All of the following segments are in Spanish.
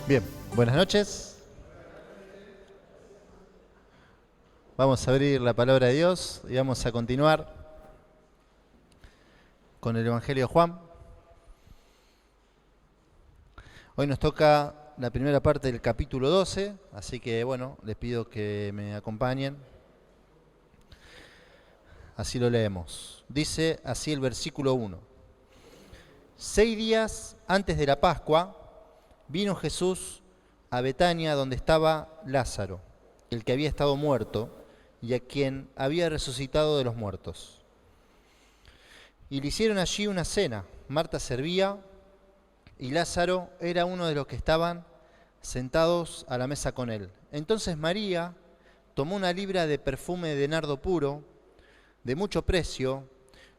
Bien, buenas noches. Vamos a abrir la palabra de Dios y vamos a continuar con el Evangelio de Juan. Hoy nos toca la primera parte del capítulo 12, así que bueno, les pido que me acompañen. Así lo leemos. Dice así el versículo 1. 6 días antes de la Pascua, vino Jesús a Betania donde estaba Lázaro, el que había estado muerto y a quien había resucitado de los muertos. Y le hicieron allí una cena. Marta servía y Lázaro era uno de los que estaban sentados a la mesa con él. Entonces María tomó una libra de perfume de nardo puro, de mucho precio,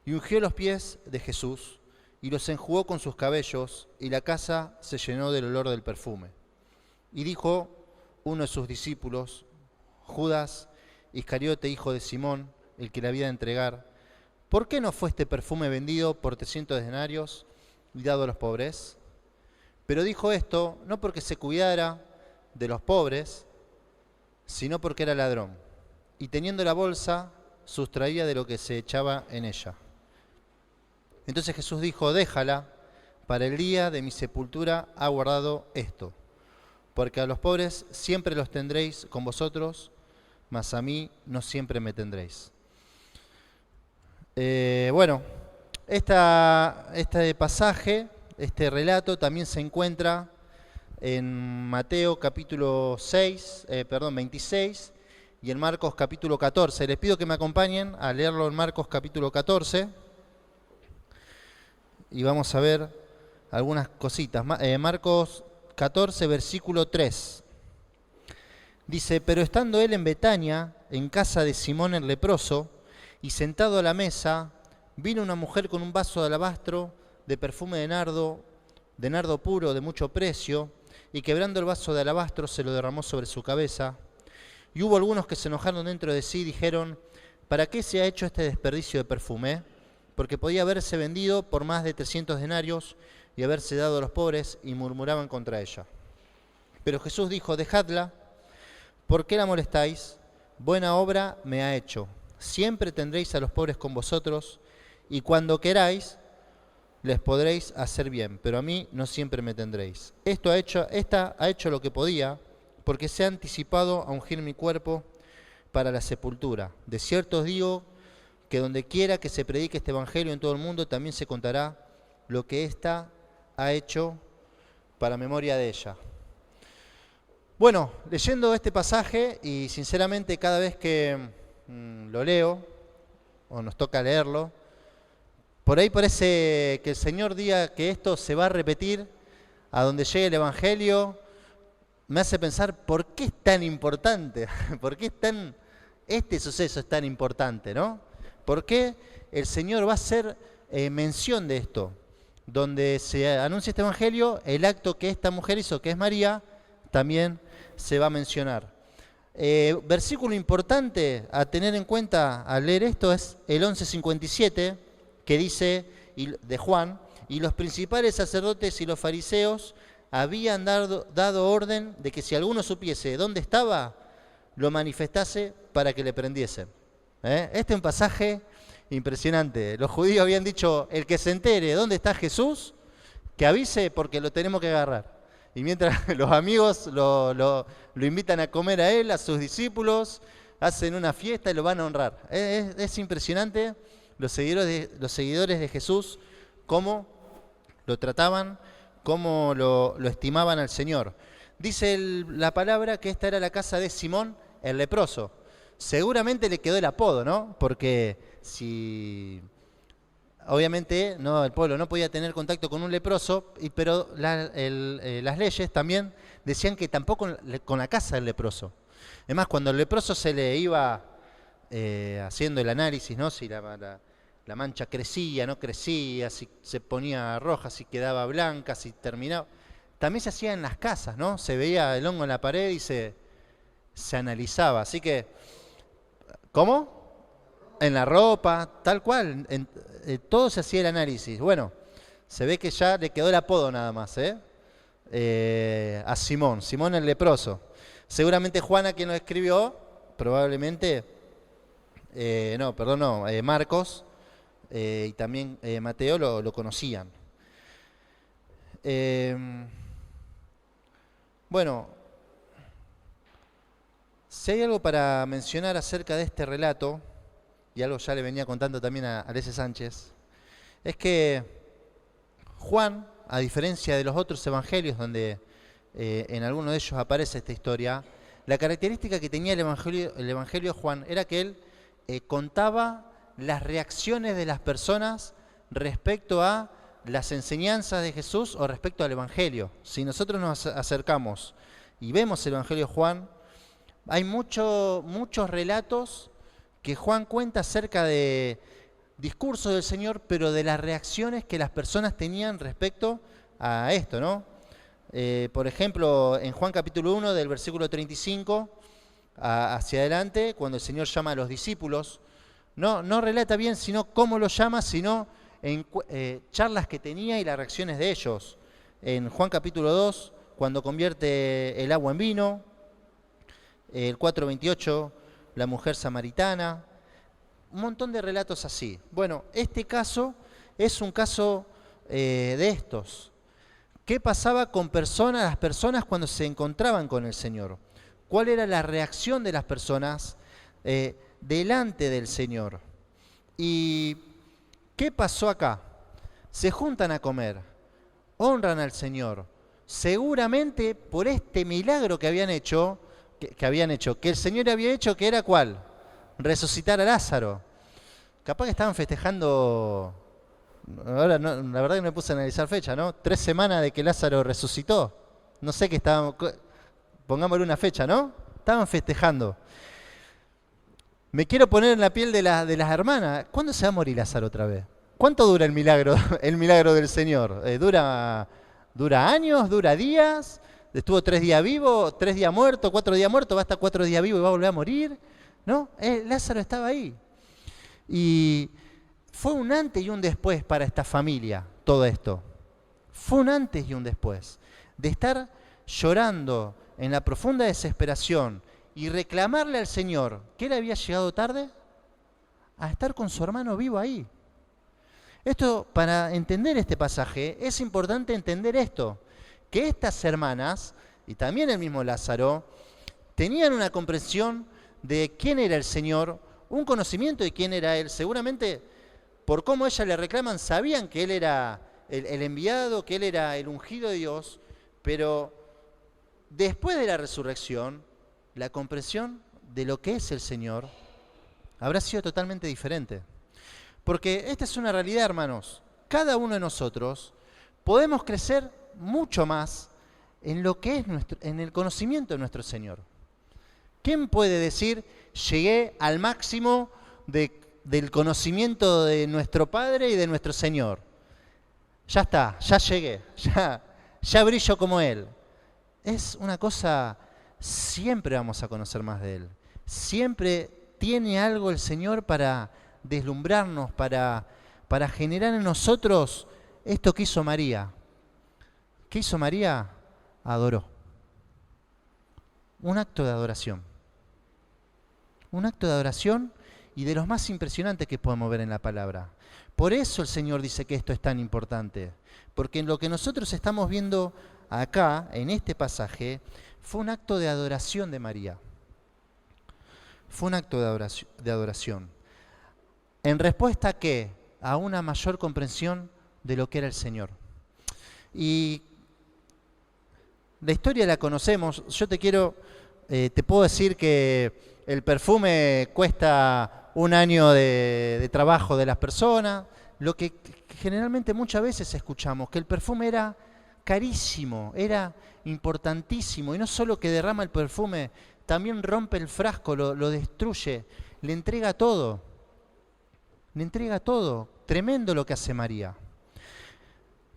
y ungió los pies de Jesús y los enjugó con sus cabellos, y la casa se llenó del olor del perfume. Y dijo uno de sus discípulos, Judas Iscariote, hijo de Simón, el que le había de entregar, ¿por qué no fue este perfume vendido por 300 denarios y dado a los pobres? Pero dijo esto no porque se cuidara de los pobres, sino porque era ladrón, y teniendo la bolsa, sustraía de lo que se echaba en ella. Entonces Jesús dijo, déjala, para el día de mi sepultura ha guardado esto, porque a los pobres siempre los tendréis con vosotros, mas a mí no siempre me tendréis. Este pasaje, este relato también se encuentra en Mateo capítulo 26 y en Marcos capítulo 14. Les pido que me acompañen a leerlo en Marcos capítulo 14 y vamos a ver algunas cositas. Marcos 14, versículo 3. Dice, pero estando él en Betania, en casa de Simón el leproso, y sentado a la mesa, vino una mujer con un vaso de alabastro de perfume de nardo puro de mucho precio, y quebrando el vaso de alabastro se lo derramó sobre su cabeza. Y hubo algunos que se enojaron dentro de sí y dijeron, ¿para qué se ha hecho este desperdicio de perfume? Porque podía haberse vendido por más de 300 denarios y haberse dado a los pobres, y murmuraban contra ella. Pero Jesús dijo, dejadla, ¿por qué la molestáis? Buena obra me ha hecho. Siempre tendréis a los pobres con vosotros, y cuando queráis les podréis hacer bien, pero a mí no siempre me tendréis. Esta ha hecho lo que podía, porque se ha anticipado a ungir mi cuerpo para la sepultura. De cierto os digo que donde quiera que se predique este evangelio en todo el mundo, también se contará lo que ésta ha hecho para memoria de ella. Bueno, leyendo este pasaje, y sinceramente cada vez que lo leo, o nos toca leerlo, por ahí parece que el Señor diga que esto se va a repetir a donde llegue el Evangelio. Me hace pensar, ¿por qué es tan importante? ¿Por qué este suceso es tan importante, ¿no? ¿Por qué el Señor va a hacer mención de esto? Donde se anuncia este Evangelio, el acto que esta mujer hizo, que es María, también se va a mencionar. Versículo importante a tener en cuenta al leer esto es el 11:57, que dice, de Juan, y los principales sacerdotes y los fariseos habían dado orden de que si alguno supiese dónde estaba, lo manifestase para que le prendiesen. Este es un pasaje impresionante. Los judíos habían dicho, el que se entere dónde está Jesús, que avise porque lo tenemos que agarrar. Y mientras los amigos lo invitan a comer a él, a sus discípulos, hacen una fiesta y lo van a honrar. Es impresionante los seguidores de Jesús, cómo lo trataban, cómo lo estimaban al Señor. Dice la palabra que esta era la casa de Simón el leproso. Seguramente le quedó el apodo, ¿no? Porque obviamente el pueblo no podía tener contacto con un leproso, pero las leyes también decían que tampoco con la casa del leproso. Además, cuando el leproso se le iba haciendo el análisis, ¿no? Si la mancha crecía, no crecía, si se ponía roja, si quedaba blanca, si terminaba. También se hacía en las casas, ¿no? Se veía el hongo en la pared y se analizaba. Así que, ¿cómo? En la ropa, tal cual, todo se hacía el análisis. Bueno, se ve que ya le quedó el apodo nada más, ¿eh? a Simón, Simón el leproso. Seguramente Juana, quien lo escribió, probablemente, Marcos y también Mateo lo conocían. Bueno, si hay algo para mencionar acerca de este relato, y algo ya le venía contando también a Alese Sánchez, es que Juan, a diferencia de los otros evangelios donde en alguno de ellos aparece esta historia, la característica que tenía el evangelio de Juan era que él contaba las reacciones de las personas respecto a las enseñanzas de Jesús o respecto al evangelio. Si nosotros nos acercamos y vemos el evangelio de Juan, hay muchos relatos que Juan cuenta acerca de discursos del Señor, pero de las reacciones que las personas tenían respecto a esto, ¿no? Por ejemplo, en Juan capítulo 1, del versículo 35 hacia adelante, cuando el Señor llama a los discípulos, no relata bien sino cómo los llama, sino en charlas que tenía y las reacciones de ellos. En Juan capítulo 2, cuando convierte el agua en vino, el 4:28, la mujer samaritana, un montón de relatos así. Bueno, este caso es un caso de estos. ¿Qué pasaba con las personas cuando se encontraban con el Señor? ¿Cuál era la reacción de las personas delante del Señor? ¿Y qué pasó acá? Se juntan a comer, honran al Señor, seguramente por este milagro que habían hecho, que el Señor había hecho, que era ¿cuál? Resucitar a Lázaro. Capaz que estaban festejando, ahora no, la verdad que no me puse a analizar fecha, ¿no? 3 semanas de que Lázaro resucitó. No sé qué estaban, pongámosle una fecha, ¿no? Estaban festejando. Me quiero poner en la piel de las hermanas. ¿Cuándo se va a morir Lázaro otra vez? ¿Cuánto dura el milagro del Señor? ¿Dura años? ¿Dura días? ¿Estuvo 3 días vivo? ¿3 días muerto? ¿4 días muerto? ¿Va a estar 4 días vivo y va a volver a morir? ¿No? Lázaro estaba ahí. Y fue un antes y un después para esta familia, todo esto. Fue un antes y un después. De estar llorando en la profunda desesperación y reclamarle al Señor que él había llegado tarde, a estar con su hermano vivo ahí. Esto, para entender este pasaje, es importante entender esto, que estas hermanas, y también el mismo Lázaro, tenían una comprensión de quién era el Señor, un conocimiento de quién era Él. Seguramente, por cómo ellas le reclaman, sabían que Él era el enviado, que Él era el ungido de Dios, pero después de la resurrección, la comprensión de lo que es el Señor habrá sido totalmente diferente. Porque esta es una realidad, hermanos. Cada uno de nosotros podemos crecer mucho más en lo que es en el conocimiento de nuestro Señor. ¿Quién puede decir, llegué al máximo del conocimiento de nuestro Padre y de nuestro Señor? Ya está, ya llegué, ya brillo como Él. Es una cosa, siempre vamos a conocer más de Él. Siempre tiene algo el Señor para deslumbrarnos, para generar en nosotros esto que hizo María. ¿Qué hizo María? Adoró. Un acto de adoración. Un acto de adoración y de los más impresionantes que podemos ver en la palabra. Por eso el Señor dice que esto es tan importante. Porque en lo que nosotros estamos viendo acá, en este pasaje, fue un acto de adoración de María. Fue un acto de adoración. ¿En respuesta a qué? A una mayor comprensión de lo que era el Señor. Y la historia la conocemos. Yo te puedo decir que el perfume cuesta un año de trabajo de las personas. Lo que generalmente muchas veces escuchamos, que el perfume era carísimo, era importantísimo. Y no solo que derrama el perfume, también rompe el frasco, lo destruye, le entrega todo. Le entrega todo. Tremendo lo que hace María.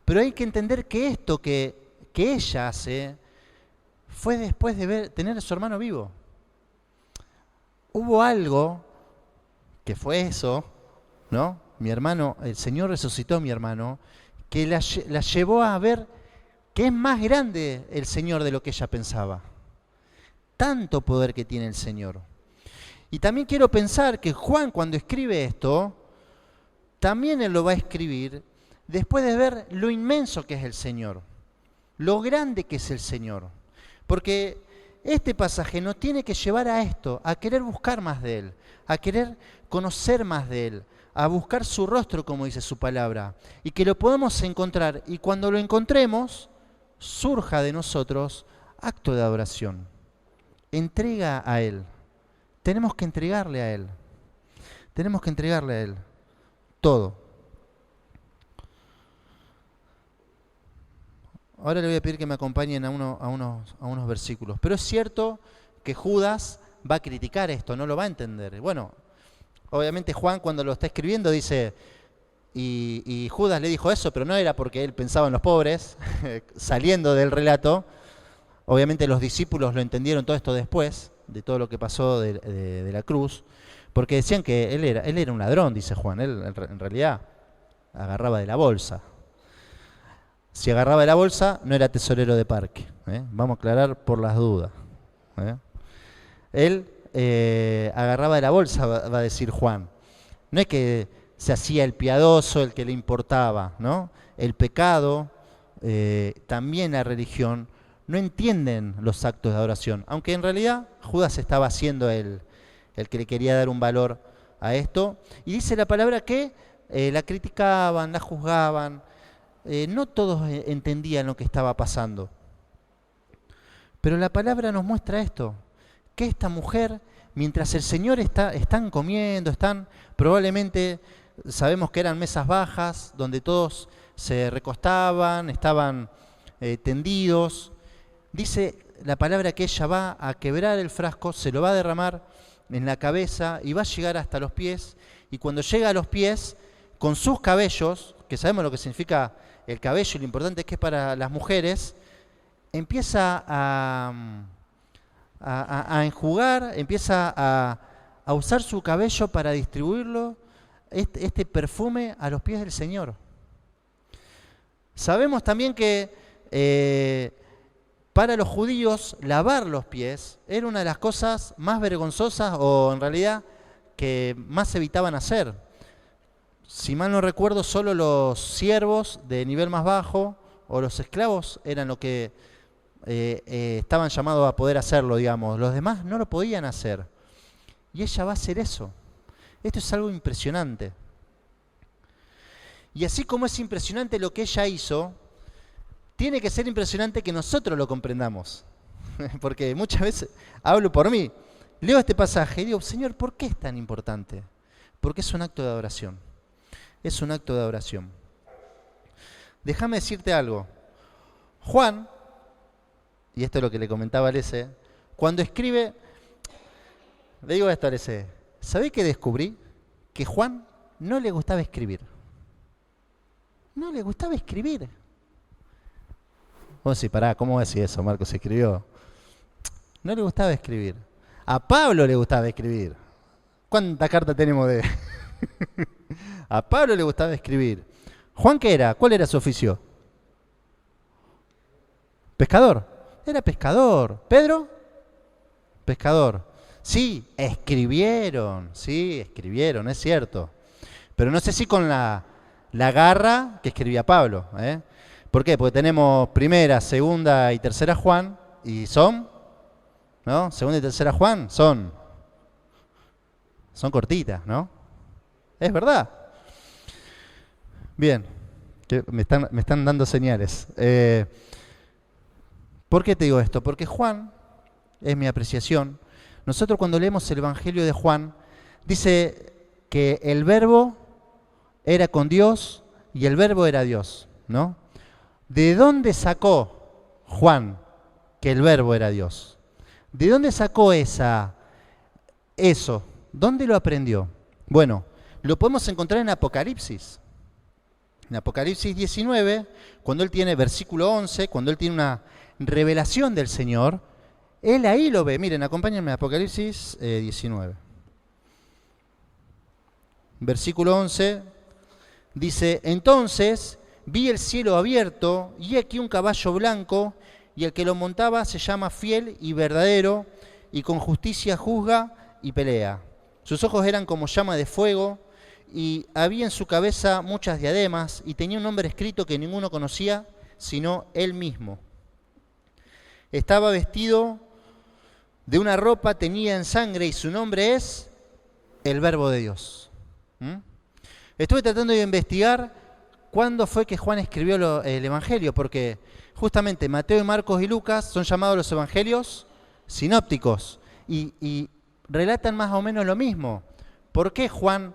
Pero hay que entender que esto que ella hace fue después de tener a su hermano vivo. Hubo algo que fue eso, ¿no? Mi hermano, el Señor resucitó a mi hermano, que la llevó a ver que es más grande el Señor de lo que ella pensaba. Tanto poder que tiene el Señor. Y también quiero pensar que Juan, cuando escribe esto, también él lo va a escribir después de ver lo inmenso que es el Señor, lo grande que es el Señor. Porque este pasaje nos tiene que llevar a esto, a querer buscar más de Él, a querer conocer más de Él, a buscar su rostro, como dice su palabra, y que lo podamos encontrar. Y cuando lo encontremos, surja de nosotros acto de adoración, entrega a Él. Tenemos que entregarle a Él. Tenemos que entregarle a Él todo. Ahora le voy a pedir que me acompañen a unos versículos. Pero es cierto que Judas va a criticar esto, no lo va a entender. Bueno, obviamente Juan cuando lo está escribiendo dice, y Judas le dijo eso, pero no era porque él pensaba en los pobres, saliendo del relato. Obviamente los discípulos lo entendieron todo esto después, de todo lo que pasó de la cruz, porque decían que él era un ladrón, dice Juan. Él en realidad agarraba de la bolsa. Si agarraba de la bolsa, no era tesorero de parque. Vamos a aclarar por las dudas. Él agarraba de la bolsa, va a decir Juan. No es que se hacía el piadoso, el que le importaba, ¿no? El pecado, también la religión, no entienden los actos de adoración. Aunque en realidad Judas estaba haciendo el que le quería dar un valor a esto. Y dice la palabra que la criticaban, la juzgaban. No todos entendían lo que estaba pasando. Pero la palabra nos muestra esto, que esta mujer, mientras el Señor están comiendo, probablemente sabemos que eran mesas bajas, donde todos se recostaban, estaban tendidos. Dice la palabra que ella va a quebrar el frasco, se lo va a derramar en la cabeza y va a llegar hasta los pies. Y cuando llega a los pies, con sus cabellos, que sabemos lo que significa el cabello, y lo importante es que es para las mujeres, empieza a enjugar, empieza a usar su cabello para distribuirlo, este perfume a los pies del Señor. Sabemos también que para los judíos lavar los pies era una de las cosas más vergonzosas, o en realidad que más evitaban hacer. Si mal no recuerdo, solo los siervos de nivel más bajo o los esclavos eran lo que estaban llamados a poder hacerlo, digamos. Los demás no lo podían hacer. Y ella va a hacer eso. Esto es algo impresionante. Y así como es impresionante lo que ella hizo, tiene que ser impresionante que nosotros lo comprendamos. Porque muchas veces, hablo por mí, leo este pasaje y digo, Señor, ¿por qué es tan importante? Porque es un acto de adoración. Es un acto de adoración. Déjame decirte algo. Juan, y esto es lo que le comentaba a Lese, cuando escribe, le digo esto a Lese, ¿sabés qué descubrí? Que Juan no le gustaba escribir. No le gustaba escribir. Vos decís, pará, ¿cómo decís eso? Marcos escribió. No le gustaba escribir. A Pablo le gustaba escribir. ¿Cuánta carta tenemos de...? A Pablo le gustaba escribir. ¿Juan qué era? ¿Cuál era su oficio? Pescador. Era pescador. ¿Pedro? Pescador. Sí, escribieron, es cierto. Pero no sé si con la garra que escribía Pablo. ¿Por qué? Porque tenemos primera, segunda y tercera Juan, y son, ¿no? Segunda y tercera Juan son cortitas, ¿no? Es verdad. Bien, que me están dando señales. ¿Por qué te digo esto? Porque Juan, es mi apreciación, nosotros cuando leemos el Evangelio de Juan, dice que el verbo era con Dios y el verbo era Dios, ¿no? ¿De dónde sacó Juan que el verbo era Dios? ¿De dónde sacó eso? ¿Dónde lo aprendió? Bueno, lo podemos encontrar en Apocalipsis. En Apocalipsis 19, cuando él tiene, versículo 11, cuando él tiene una revelación del Señor, él ahí lo ve. Miren, acompáñenme a Apocalipsis 19. Versículo 11, dice, entonces vi el cielo abierto y aquí un caballo blanco, y el que lo montaba se llama Fiel y Verdadero, y con justicia juzga y pelea. Sus ojos eran como llama de fuego, y había en su cabeza muchas diademas, y tenía un nombre escrito que ninguno conocía, sino él mismo. Estaba vestido de una ropa teñida en sangre, y su nombre es el Verbo de Dios. Estuve tratando de investigar cuándo fue que Juan escribió el Evangelio, porque justamente Mateo y Marcos y Lucas son llamados los Evangelios sinópticos, y relatan más o menos lo mismo. ¿Por qué Juan,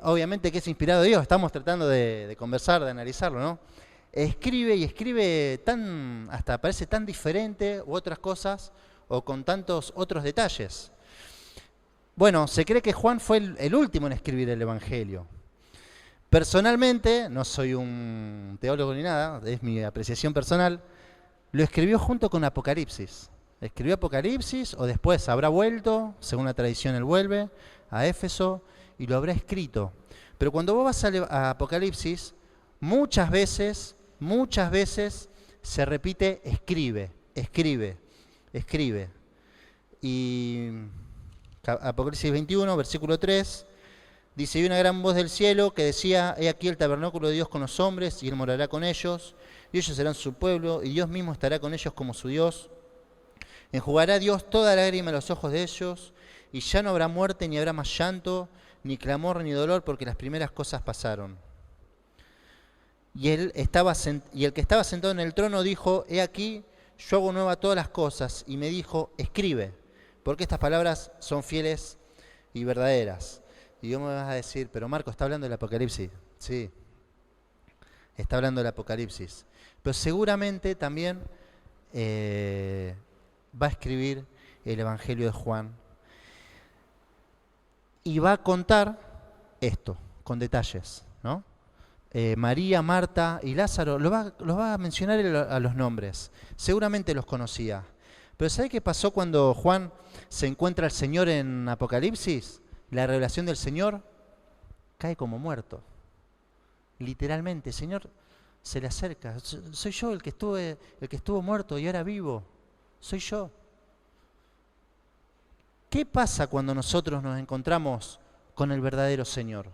obviamente que es inspirado de Dios, estamos tratando de conversar, de analizarlo, ¿no? Escribe hasta parece tan diferente, u otras cosas, o con tantos otros detalles? Bueno, se cree que Juan fue el último en escribir el Evangelio. Personalmente, no soy un teólogo ni nada, es mi apreciación personal, lo escribió junto con Apocalipsis. Escribió Apocalipsis, o después habrá vuelto, según la tradición él vuelve, a Éfeso, y lo habrá escrito. Pero cuando vos vas a Apocalipsis, muchas veces se repite escribe. Y Apocalipsis 21, versículo 3, dice: y una gran voz del cielo que decía: he aquí el tabernáculo de Dios con los hombres, y él morará con ellos, y ellos serán su pueblo, y Dios mismo estará con ellos como su Dios. Enjugará Dios toda lágrima de los ojos de ellos, y ya no habrá muerte, ni habrá más llanto, ni clamor, ni dolor, porque las primeras cosas pasaron. Y el que estaba sentado en el trono dijo: he aquí, yo hago nueva todas las cosas, y me dijo: escribe, porque estas palabras son fieles y verdaderas. Y vos me vas a decir: pero Marco, ¿está hablando del Apocalipsis? Sí, está hablando del Apocalipsis. Pero seguramente también va a escribir el Evangelio de Juan. Y va a contar esto, con detalles, ¿no? María, Marta y Lázaro, los va a mencionar a los nombres. Seguramente los conocía. Pero ¿sabe qué pasó cuando Juan se encuentra al Señor en Apocalipsis? La revelación del Señor, cae como muerto. Literalmente, el Señor se le acerca. Soy yo el que estuvo muerto y ahora vivo. Soy yo. ¿Qué pasa cuando nosotros nos encontramos con el verdadero Señor?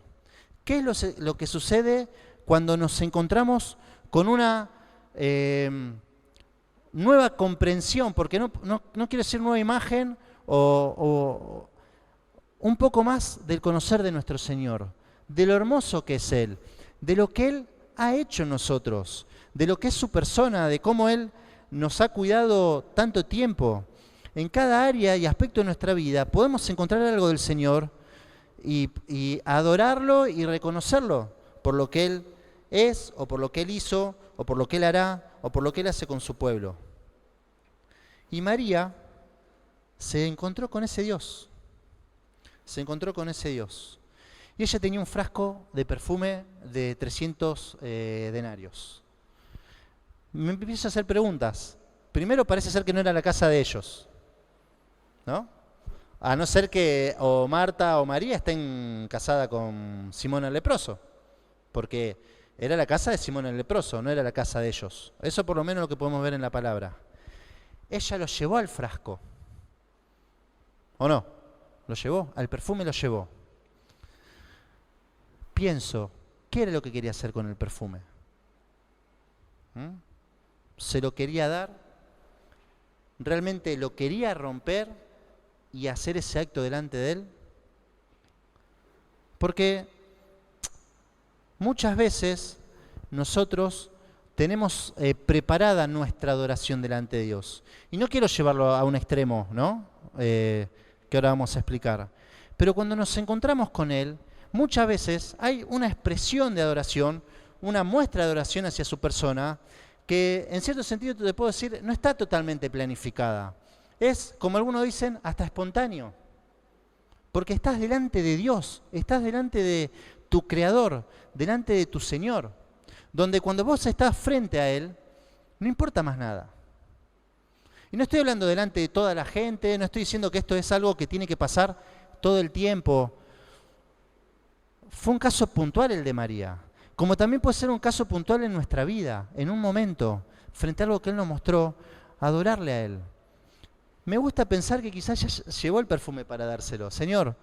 ¿Qué es lo que sucede cuando nos encontramos con una nueva comprensión? Porque no quiero decir nueva imagen, o un poco más del conocer de nuestro Señor, de lo hermoso que es Él, de lo que Él ha hecho en nosotros, de lo que es su persona, de cómo Él nos ha cuidado tanto tiempo. En cada área y aspecto de nuestra vida podemos encontrar algo del Señor y adorarlo y reconocerlo por lo que Él es, o por lo que Él hizo, o por lo que Él hará, o por lo que Él hace con su pueblo. Y María se encontró con ese Dios. Y ella tenía un frasco de perfume de 300 denarios. Me empiezo a hacer preguntas. Primero, parece ser que no era la casa de ellos, ¿no? A no ser que o Marta o María estén casadas con Simón el leproso, porque era la casa de Simón el leproso, no era la casa de ellos. Eso por lo menos lo que podemos ver en la palabra. Ella lo llevó al frasco, ¿o no? Lo llevó, al perfume lo llevó. Pienso, ¿qué era lo que quería hacer con el perfume? ¿Se lo quería dar? ¿Realmente lo quería romper y hacer ese acto delante de Él? Porque muchas veces nosotros tenemos preparada nuestra adoración delante de Dios. Y no quiero llevarlo a un extremo, ¿no? Que ahora vamos a explicar. Pero cuando nos encontramos con Él, muchas veces hay una expresión de adoración, una muestra de adoración hacia su persona, que en cierto sentido te puedo decir, no está totalmente planificada. Es, como algunos dicen, hasta espontáneo. Porque estás delante de Dios, estás delante de tu Creador, delante de tu Señor, donde cuando vos estás frente a Él, no importa más nada. Y no estoy hablando delante de toda la gente, no estoy diciendo que esto es algo que tiene que pasar todo el tiempo. Fue un caso puntual el de María. Como también puede ser un caso puntual en nuestra vida, en un momento, frente a algo que Él nos mostró, adorarle a Él. Me gusta pensar que quizás ya llevó el perfume para dárselo. Señor,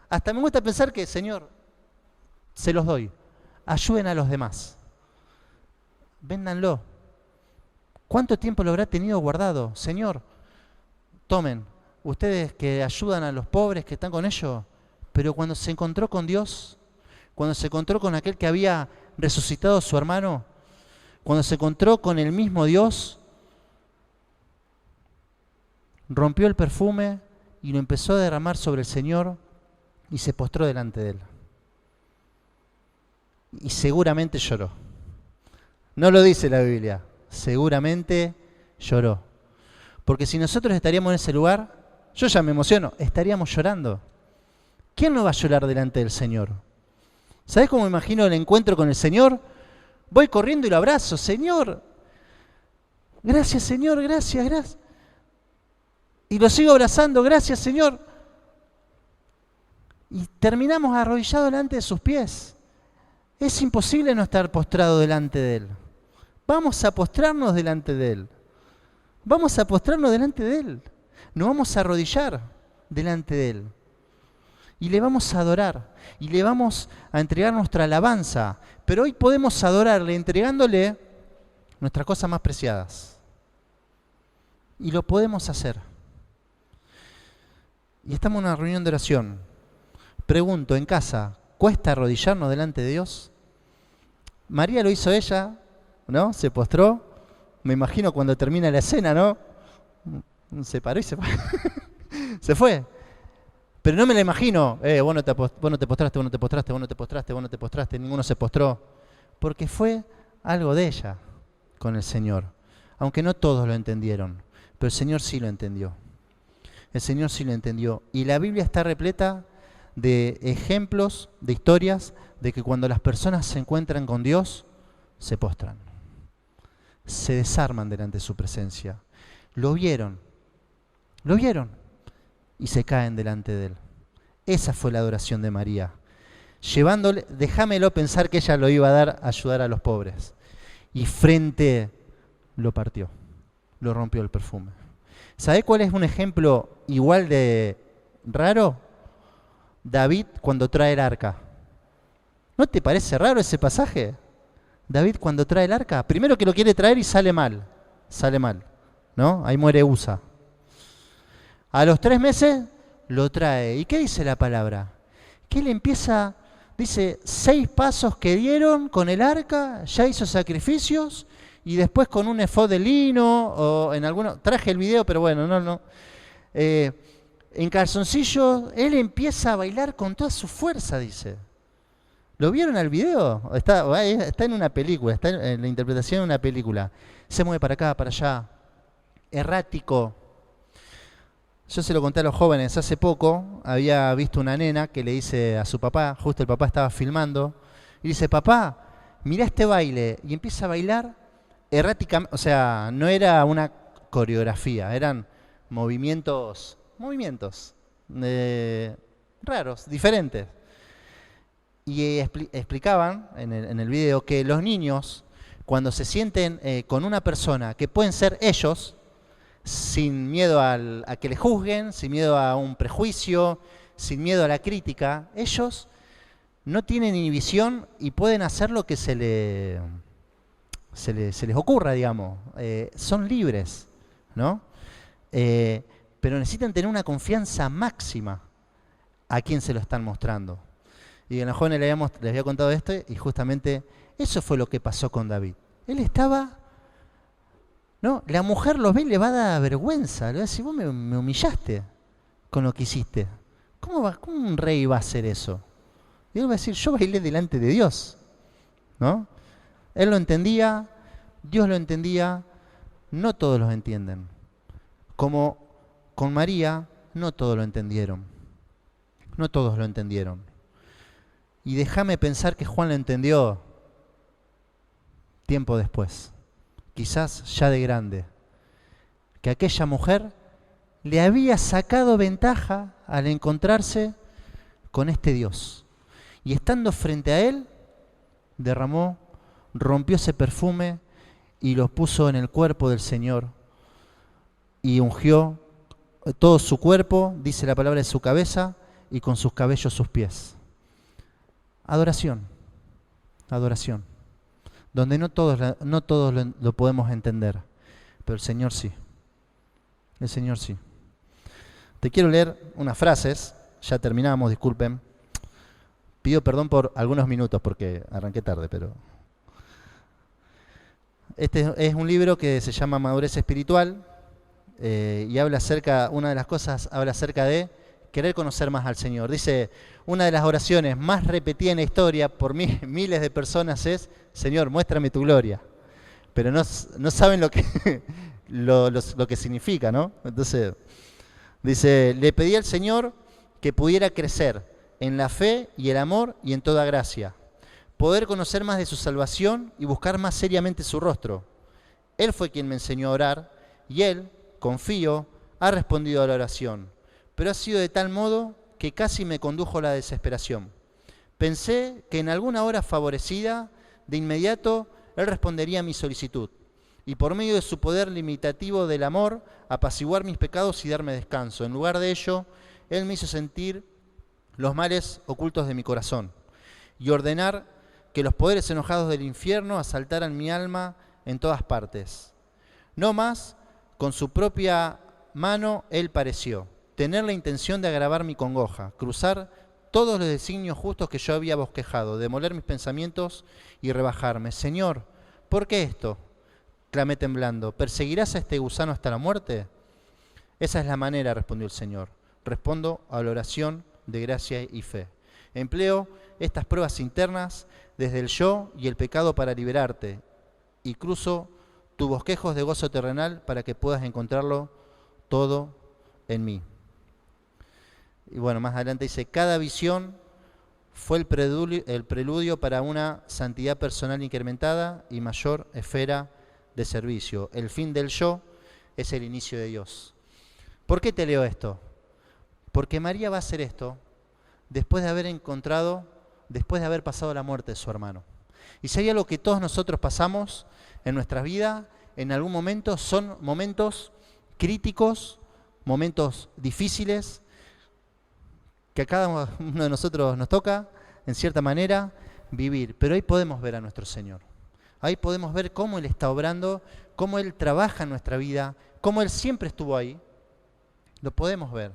hasta me gusta pensar que, Señor, se los doy. Ayuden a los demás. Véndanlo. ¿Cuánto tiempo lo habrá tenido guardado? Señor, tomen. Ustedes que ayudan a los pobres que están con ellos, pero cuando se encontró con Dios, cuando se encontró con aquel que había resucitado a su hermano, cuando se encontró con el mismo Dios, rompió el perfume y lo empezó a derramar sobre el Señor y se postró delante de Él. Y seguramente lloró. No lo dice la Biblia, seguramente lloró. Porque si nosotros estaríamos en ese lugar, yo ya me emociono, estaríamos llorando. ¿Quién no va a llorar delante del Señor? ¿Sabés cómo me imagino el encuentro con el Señor? Voy corriendo y lo abrazo. Señor, gracias Señor, gracias, gracias. Y lo sigo abrazando, gracias Señor. Y terminamos arrodillados delante de sus pies. Es imposible no estar postrado delante de Él. Vamos a postrarnos delante de Él. Vamos a postrarnos delante de Él. Nos vamos a arrodillar delante de Él. Y le vamos a adorar. Y le vamos a entregar nuestra alabanza. Pero hoy podemos adorarle entregándole nuestras cosas más preciadas. Y lo podemos hacer. Y estamos en una reunión de oración. Pregunto, en casa, ¿cuesta arrodillarnos delante de Dios? María lo hizo ella, ¿no? Se postró. Me imagino cuando termina la escena, ¿no? Se paró y se fue. Se fue. Pero no me la imagino. Vos no te postraste, vos no te postraste, vos no te postraste, vos no te postraste. Ninguno se postró. Porque fue algo de ella con el Señor. Aunque no todos lo entendieron. Pero el Señor sí lo entendió. El Señor sí lo entendió. Y la Biblia está repleta de ejemplos, de historias, de que cuando las personas se encuentran con Dios, se postran. Se desarman delante de su presencia. Lo vieron y se caen delante de Él. Esa fue la adoración de María. Llevándole, déjamelo pensar que ella lo iba a dar a ayudar a los pobres. Y frente lo partió, lo rompió el perfume. ¿Sabe cuál es un ejemplo igual de raro? David cuando trae el arca. ¿No te parece raro ese pasaje? David cuando trae el arca, primero que lo quiere traer y sale mal, ¿no? Ahí muere Usa. A los 3 meses lo trae. ¿Y qué dice la palabra? Que él empieza, dice, 6 pasos que dieron con el arca, ya hizo sacrificios, y después con un efod de lino, o en alguno, traje el video, pero bueno, no. En calzoncillos, él empieza a bailar con toda su fuerza, dice. ¿Lo vieron al video? Está en una película, está en la interpretación de una película. Se mueve para acá, para allá, errático. Yo se lo conté a los jóvenes, hace poco había visto una nena que le dice a su papá, justo el papá estaba filmando, y dice, papá, mirá este baile, y empieza a bailar erráticamente, o sea, no era una coreografía, eran movimientos raros, diferentes. Y explicaban en el video que los niños, cuando se sienten con una persona que pueden ser ellos, sin miedo a que les juzguen, sin miedo a un prejuicio, sin miedo a la crítica, ellos no tienen inhibición y pueden hacer lo que se les ocurra, digamos. Son libres, ¿no? Pero necesitan tener una confianza máxima a quien se lo están mostrando. Y a los jóvenes les había contado esto y justamente eso fue lo que pasó con David. Él estaba, ¿no? La mujer lo ve y le va a dar vergüenza. Le va a decir, vos me humillaste con lo que hiciste. ¿Cómo un rey va a hacer eso? Y él va a decir, yo bailé delante de Dios, ¿no? Él lo entendía, Dios lo entendía, no todos lo entienden. Como con María, no todos lo entendieron. No todos lo entendieron. Y déjame pensar que Juan lo entendió tiempo después, quizás ya de grande, que aquella mujer le había sacado ventaja al encontrarse con este Dios. Y estando frente a él, derramó, rompió ese perfume y lo puso en el cuerpo del Señor y ungió todo su cuerpo, dice la palabra, de su cabeza y con sus cabellos sus pies. Adoración, adoración, donde no todos lo podemos entender, pero el Señor sí, el Señor sí. Te quiero leer unas frases, ya terminamos, disculpen. Pido perdón por algunos minutos porque arranqué tarde, pero... Este es un libro que se llama Madurez Espiritual y habla acerca, una de las cosas, habla acerca de querer conocer más al Señor. Dice, una de las oraciones más repetidas en la historia por miles de personas es, Señor, muéstrame tu gloria. Pero no saben lo que, lo que significa, ¿no? Entonces, dice, le pedí al Señor que pudiera crecer en la fe y el amor y en toda gracia, poder conocer más de su salvación y buscar más seriamente su rostro. Él fue quien me enseñó a orar y Él, confío, ha respondido a la oración, pero ha sido de tal modo que casi me condujo a la desesperación. Pensé que en alguna hora favorecida, de inmediato, Él respondería a mi solicitud y por medio de su poder limitativo del amor, apaciguar mis pecados y darme descanso. En lugar de ello, Él me hizo sentir los males ocultos de mi corazón y ordenar que los poderes enojados del infierno asaltaran mi alma en todas partes. No más, con su propia mano Él pareció tener la intención de agravar mi congoja, cruzar todos los designios justos que yo había bosquejado, demoler mis pensamientos y rebajarme. Señor, ¿por qué esto? Clamé temblando. ¿Perseguirás a este gusano hasta la muerte? Esa es la manera, respondió el Señor. Respondo a la oración de gracia y fe. Empleo estas pruebas internas desde el yo y el pecado para liberarte y cruzo tus bosquejos de gozo terrenal para que puedas encontrarlo todo en mí. Y bueno, más adelante dice, cada visión fue el preludio para una santidad personal incrementada y mayor esfera de servicio. El fin del yo es el inicio de Dios. ¿Por qué te leo esto? Porque María va a hacer esto después de haber pasado la muerte de su hermano. Y si hay algo que todos nosotros pasamos en nuestras vidas, en algún momento, son momentos críticos, momentos difíciles, que a cada uno de nosotros nos toca, en cierta manera, vivir. Pero ahí podemos ver a nuestro Señor. Ahí podemos ver cómo Él está obrando, cómo Él trabaja en nuestra vida, cómo Él siempre estuvo ahí. Lo podemos ver.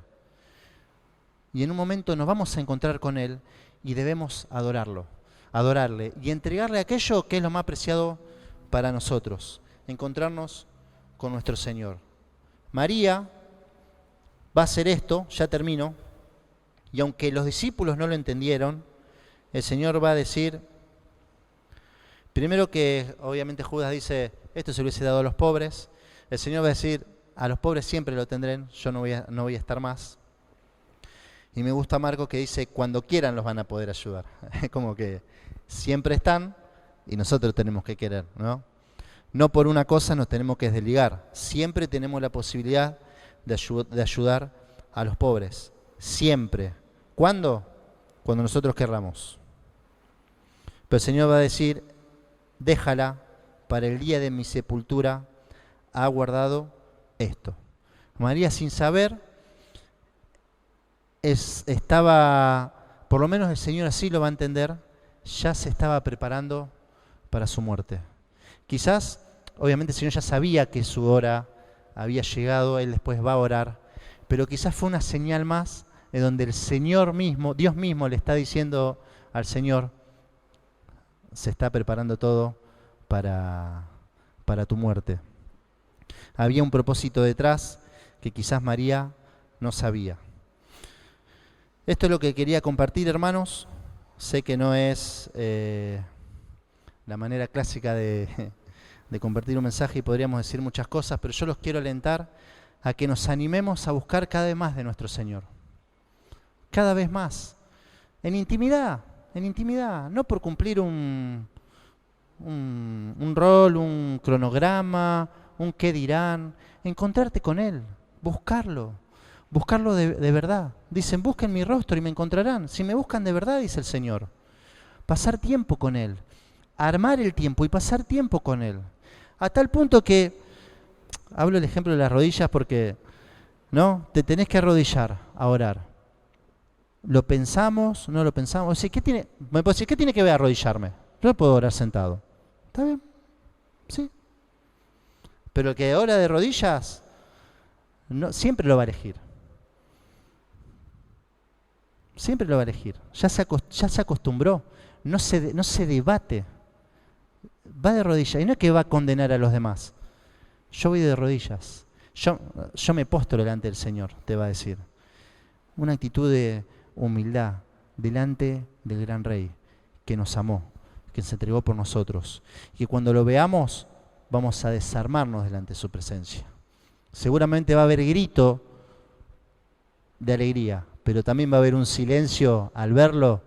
Y en un momento nos vamos a encontrar con Él y debemos adorarlo, adorarle y entregarle aquello que es lo más preciado para nosotros, encontrarnos con nuestro Señor. María va a hacer esto, ya termino, y aunque los discípulos no lo entendieron, el Señor va a decir, primero que obviamente Judas dice, esto se lo hubiese dado a los pobres, el Señor va a decir, a los pobres siempre lo tendrán, yo no voy a estar más. Y me gusta Marcos que dice, cuando quieran los van a poder ayudar. Como que siempre están y nosotros tenemos que querer, ¿no? No por una cosa nos tenemos que desligar. Siempre tenemos la posibilidad de ayudar a los pobres. Siempre. ¿Cuándo? Cuando nosotros querramos. Pero el Señor va a decir, déjala, para el día de mi sepultura ha guardado esto. María, sin saber, estaba, por lo menos el Señor así lo va a entender, ya se estaba preparando para su muerte. Quizás, obviamente el Señor ya sabía que su hora había llegado, Él después va a orar, pero quizás fue una señal más de donde el Señor mismo, Dios mismo le está diciendo al Señor, se está preparando todo para tu muerte. Había un propósito detrás que quizás María no sabía. Esto es lo que quería compartir, hermanos. Sé que no es la manera clásica de compartir un mensaje y podríamos decir muchas cosas, pero yo los quiero alentar a que nos animemos a buscar cada vez más de nuestro Señor. Cada vez más. En intimidad, no por cumplir un rol, un cronograma, un qué dirán. Encontrarte con Él, buscarlo de verdad. Dicen, busquen mi rostro y me encontrarán. Si me buscan de verdad, dice el Señor. Pasar tiempo con Él. armar el tiempo y pasar tiempo con Él. A tal punto que, hablo el ejemplo de las rodillas porque, ¿no? Te tenés que arrodillar a orar. ¿Lo pensamos? ¿No lo pensamos? O sea, me puedo decir, ¿qué tiene que ver arrodillarme? Yo puedo orar sentado. ¿Está bien? Sí. Pero el que ora de rodillas, no, siempre lo va a elegir. Siempre lo va a elegir. Ya se acostumbró. No se debate. Va de rodillas. Y no es que va a condenar a los demás. Yo voy de rodillas. Yo me postro delante del Señor, te va a decir. Una actitud de humildad delante del gran Rey que nos amó, que se entregó por nosotros. Y que cuando lo veamos, vamos a desarmarnos delante de su presencia. Seguramente va a haber grito de alegría, pero también va a haber un silencio al verlo.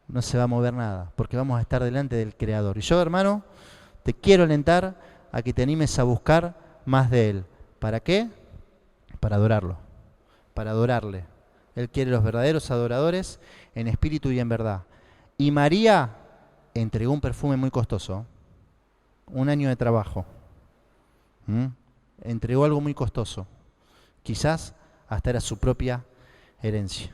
No se va a mover nada, porque vamos a estar delante del Creador. Y yo, hermano, te quiero alentar a que te animes a buscar más de Él. ¿Para qué? Para adorarlo, para adorarle. Él quiere los verdaderos adoradores en espíritu y en verdad. Y María entregó un perfume muy costoso, un año de trabajo. Entregó algo muy costoso. Quizás hasta era su propia herencia.